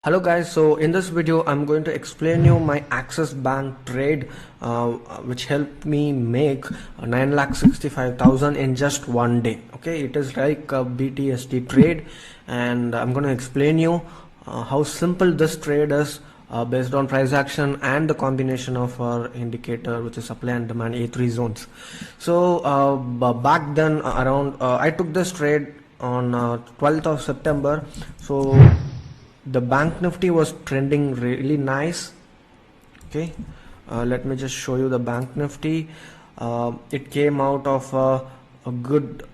Hello guys, so in this video I'm going to explain you my Axis Bank trade which helped me make 9,65,000 in just one day. Okay, it is like a BTST trade, and I'm going to explain you how simple this trade is based on price action and the combination of our indicator, which is supply and demand A3 zones. So back then around I took this trade on 12th of September. So the bank nifty was trending really nice. Okay, let me just show you the bank nifty. It came out of a good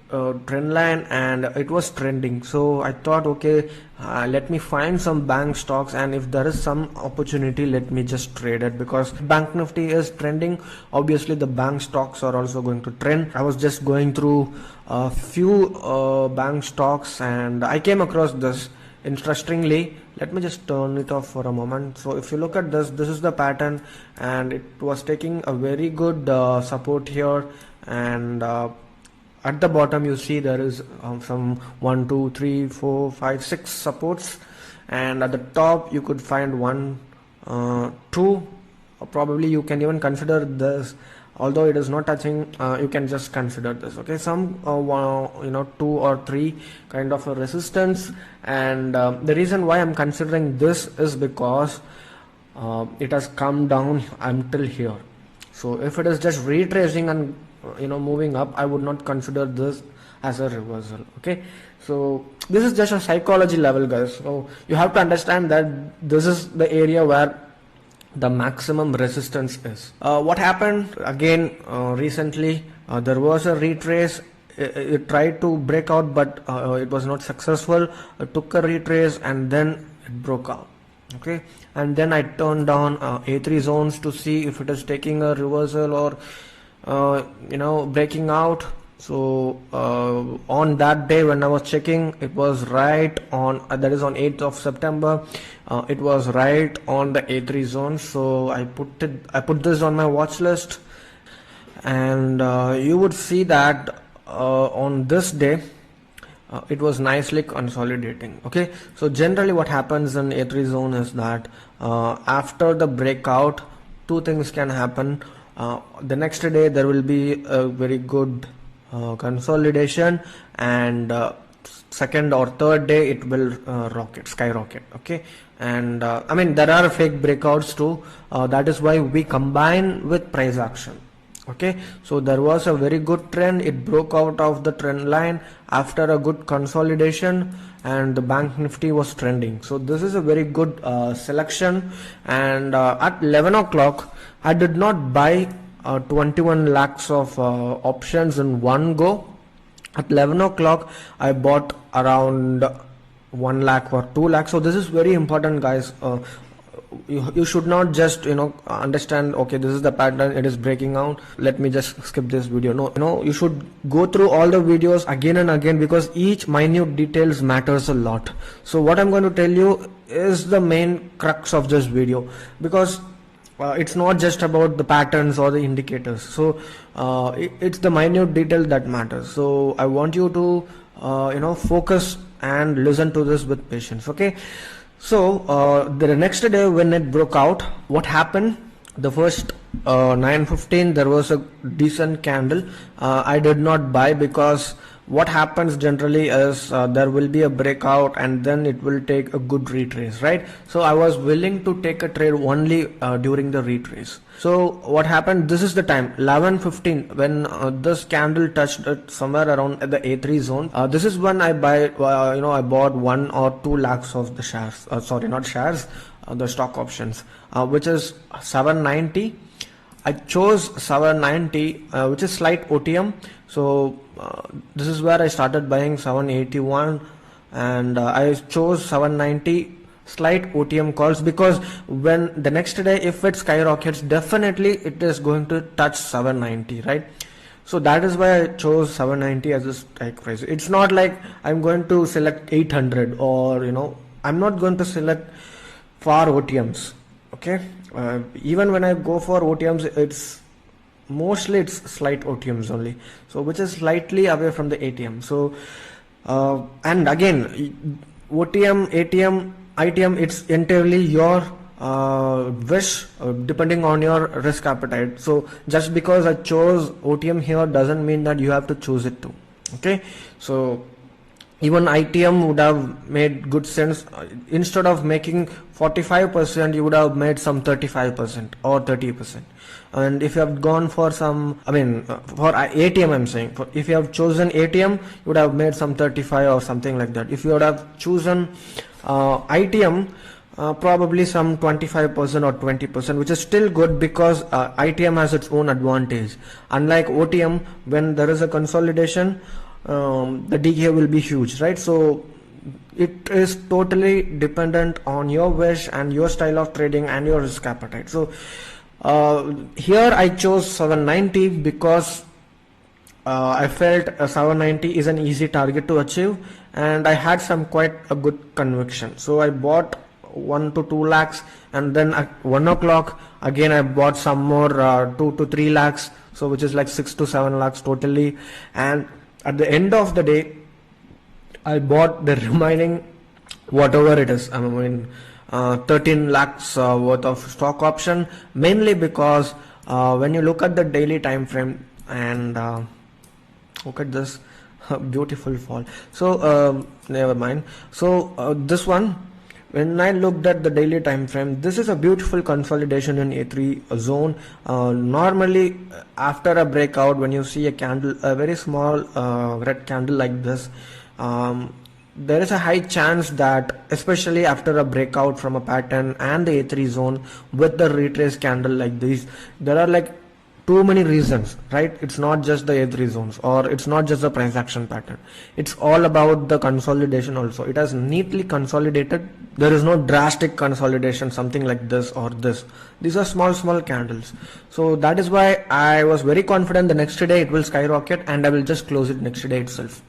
trend line and it was trending, so I thought, okay, let me find some bank stocks, and if there is some opportunity, let me just trade it, because bank nifty is trending, obviously the bank stocks are also going to trend. I was just going through a few bank stocks and I came across this. Interestingly, let me just turn it off for a moment. So if you look at this is the pattern, and it was taking a very good support here, and at the bottom you see there is some 1 2 3 4 5 6 supports, and at the top you could find 1 2, probably you can even consider this, although it is not touching, you can just consider this. Okay, some 2 or 3 kind of a resistance, and the reason why I'm considering this is because it has come down until here. So if it is just retracing and moving up, I would not consider this as a reversal. Okay, so this is just a psychology level, guys. So you have to understand that this is the area where the maximum resistance is. What happened again recently, there was a retrace. It tried to break out, but it was not successful. It took a retrace and then it broke out. Okay, and then I turned on A3 zones to see if it is taking a reversal or breaking out. So on that day when I was checking, it was right on, that is on 8th of September, it was right on the A3 zone. So I put this on my watch list, and you would see that on this day it was nicely consolidating. Okay, so generally what happens in A3 zone is that after the breakout, two things can happen. The next day there will be a very good consolidation, and second or third day it will skyrocket. Okay, and I mean, there are fake breakouts too. That is why we combine with price action. Okay, so there was a very good trend. It broke out of the trend line after a good consolidation, and the bank nifty was trending. So this is a very good selection, and at 11 o'clock I did not buy 21 lakhs of options in one go. At 11 o'clock I bought around 1 lakh or 2 lakhs. So this is very important, guys. You should not just understand, okay, this is the pattern, it is breaking out, let me just skip this video. No, you should go through all the videos again and again, because each minute details matters a lot. So what I'm going to tell you is the main crux of this video, because it's not just about the patterns or the indicators. So it's the minute detail that matters. So I want you to focus and listen to this with patience. Okay, so the next day when it broke out, what happened? The first 9:15 there was a decent candle. I did not buy, because what happens generally is there will be a breakout and then it will take a good retrace, right? So I was willing to take a trade only during the retrace. So what happened, this is the time 11:15 when this candle touched it somewhere around at the A3 zone. This is when I I bought 1 or 2 lakhs of the shares, sorry, not shares, the stock options, which is 790. I chose 790, which is slight OTM. So this is where I started buying 781, and I chose 790 slight OTM calls, because when the next day if it skyrockets, definitely it is going to touch 790, right? So that is why I chose 790 as a strike price. It's not like I'm going to select 800, or I'm not going to select for OTMs. Okay, even when I go for OTMs, it's slight OTMs only, so which is slightly away from the ATM. So and again, OTM, ATM, ITM, it's entirely your wish, depending on your risk appetite. So just because I chose OTM here doesn't mean that you have to choose it too. Okay, so even ITM would have made good sense. Instead of making 45%, you would have made some 35% or 30%. And if you have gone for some, I mean, for ATM, I'm saying, if you have chosen ATM, you would have made some 35 or something like that. If you would have chosen ITM, probably some 25% or 20%, which is still good, because ITM has its own advantage. Unlike OTM, when there is a consolidation, the DK will be huge, right? So it is totally dependent on your wish and your style of trading and your risk appetite. So here I chose 790 because I felt 790 is an easy target to achieve, and I had some quite a good conviction. So I bought 1 to 2 lakhs, and then at 1 o'clock again I bought some more 2 to 3 lakhs, so which is like 6 to 7 lakhs totally. And at the end of the day, I bought the remaining whatever it is, I mean 13 lakhs worth of stock option, mainly because when you look at the daily time frame and look at this beautiful fall. So never mind. So this one, when I looked at the daily time frame, this is a beautiful consolidation in A3 zone. Normally after a breakout, when you see a candle, a very small red candle like this, there is a high chance that, especially after a breakout from a pattern and the A3 zone with the retrace candle like this, there are like too many reasons, right? It's not just the A3 zones, or it's not just the price action pattern. It's all about the consolidation also. It has neatly consolidated. There is no drastic consolidation, something like this or this. These are small candles. So that is why I was very confident the next day it will skyrocket and I will just close it next day itself.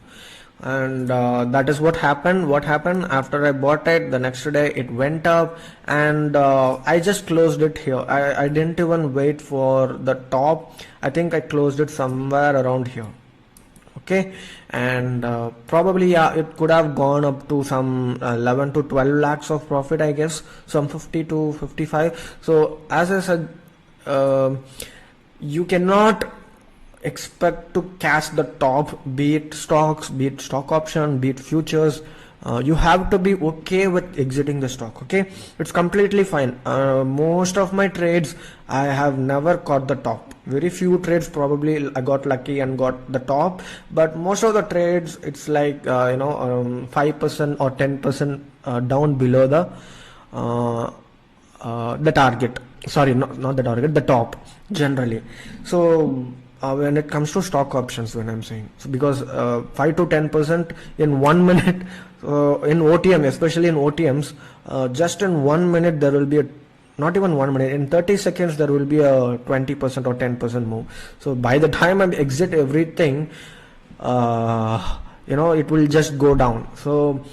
And that is what happened. What happened after I bought it, the next day it went up, and I just closed it here. I didn't even wait for the top. I think I closed it somewhere around here. Okay, and probably, yeah, it could have gone up to some 11 to 12 lakhs of profit, I guess, some 50 to 55. So as I said, you cannot expect to catch the top, be it stocks, be it stock option, be it futures. You have to be okay with exiting the stock. Okay, it's completely fine. Most of my trades, I have never caught the top. Very few trades probably I got lucky and got the top, but most of the trades it's like 5% or 10% down below the target. Sorry, not the target, the top generally. So when it comes to stock options, when I'm saying, so because 5 to 10% in 1 minute, in OTM, especially in OTMs, just in 1 minute there will be not even 1 minute, in 30 seconds there will be a 20% or 10% move. So by the time I exit everything, it will just go down. So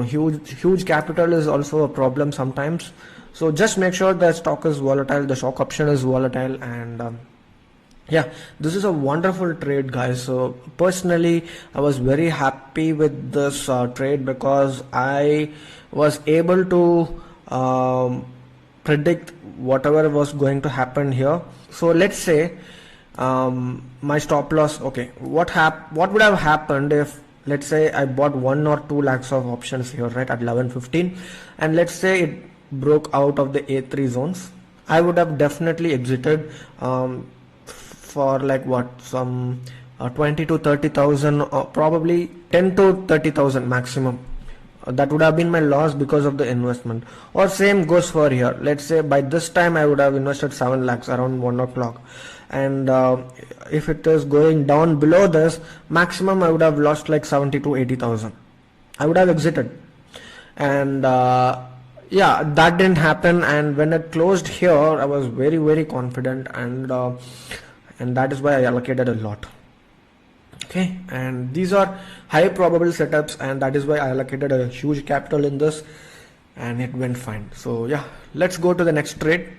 huge capital is also a problem sometimes. So just make sure the stock is volatile, the stock option is volatile, and yeah, this is a wonderful trade, guys. So personally, I was very happy with this trade because I was able to predict whatever was going to happen here. So let's say my stop loss. Okay, what would have happened if, let's say, I bought 1 or 2 lakhs of options here, right, at 11.15, and let's say it broke out of the A3 zones. I would have definitely exited for like what, some 20 to 30,000, or probably 10 to 30,000 maximum. That would have been my loss because of the investment. Or same goes for here. Let's say by this time I would have invested 7 lakhs around 1 o'clock, and if it is going down below this, maximum I would have lost like 70 to 80,000. I would have exited, and yeah, that didn't happen. And when it closed here, I was very confident, and that is why I allocated a lot. Okay, and these are high probable setups, and that is why I allocated a huge capital in this, and it went fine. So yeah, let's go to the next trade.